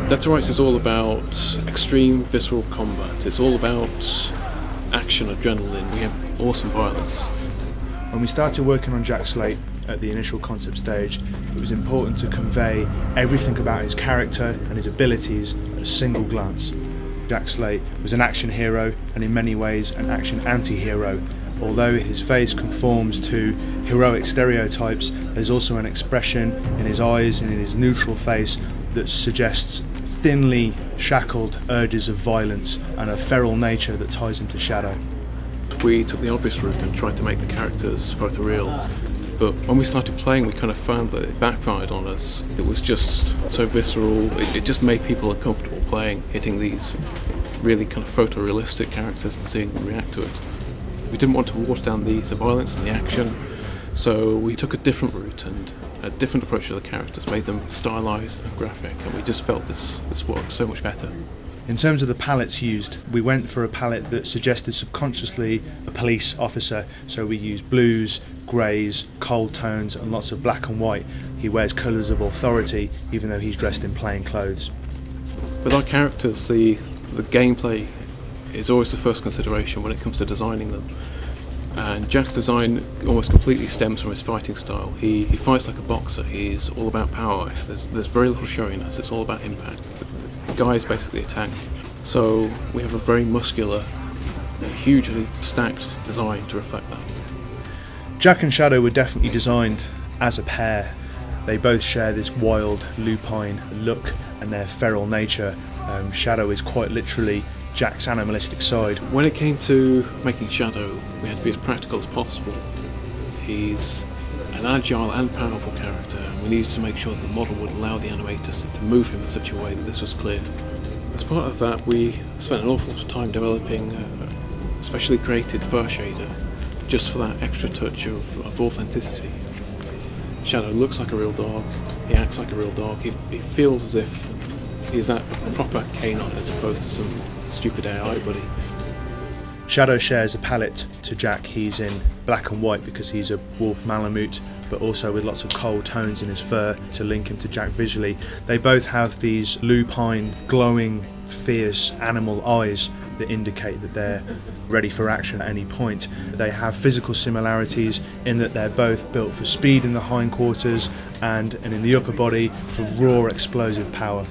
Dead to Rights is all about extreme visceral combat. It's all about action, adrenaline. We have awesome violence. When we started working on Jack Slate at the initial concept stage, it was important to convey everything about his character and his abilities at a single glance. Jack Slate was an action hero and in many ways an action anti-hero. Although his face conforms to heroic stereotypes, there's also an expression in his eyes and in his neutral face that suggests thinly shackled urges of violence and a feral nature that ties him to Shadow. We took the obvious route and tried to make the characters photoreal, but when we started playing we kind of found that it backfired on us. It was just so visceral, it just made people uncomfortable playing, hitting these really kind of photorealistic characters and seeing them react to it. We didn't want to water down the violence and the action, so we took a different route and a different approach to the characters, made them stylised and graphic, and we just felt this worked so much better. In terms of the palettes used, we went for a palette that suggested subconsciously a police officer, so we used blues, greys, cold tones and lots of black and white. He wears colours of authority even though he's dressed in plain clothes. With our characters, the gameplay is always the first consideration when it comes to designing them. And Jack's design almost completely stems from his fighting style. He fights like a boxer, he's all about power, there's very little showiness, it's all about impact. The guy is basically a tank. So we have a very muscular, hugely stacked design to reflect that. Jack and Shadow were definitely designed as a pair. They both share this wild, lupine look and their feral nature. Shadow is quite literally Jack's animalistic side. When it came to making Shadow, we had to be as practical as possible. He's an agile and powerful character, and we needed to make sure that the model would allow the animators to move him in such a way that this was clear. As part of that, we spent an awful lot of time developing a specially created fur shader, just for that extra touch of authenticity. Shadow looks like a real dog, he acts like a real dog, he feels as if he's that proper canine as opposed to some stupid AI buddy. Shadow shares a palette to Jack. He's in black and white because he's a wolf Malamute, but also with lots of cold tones in his fur to link him to Jack visually. They both have these lupine, glowing, fierce animal eyes that indicate that they're ready for action at any point. They have physical similarities in that they're both built for speed in the hindquarters and in the upper body for raw explosive power.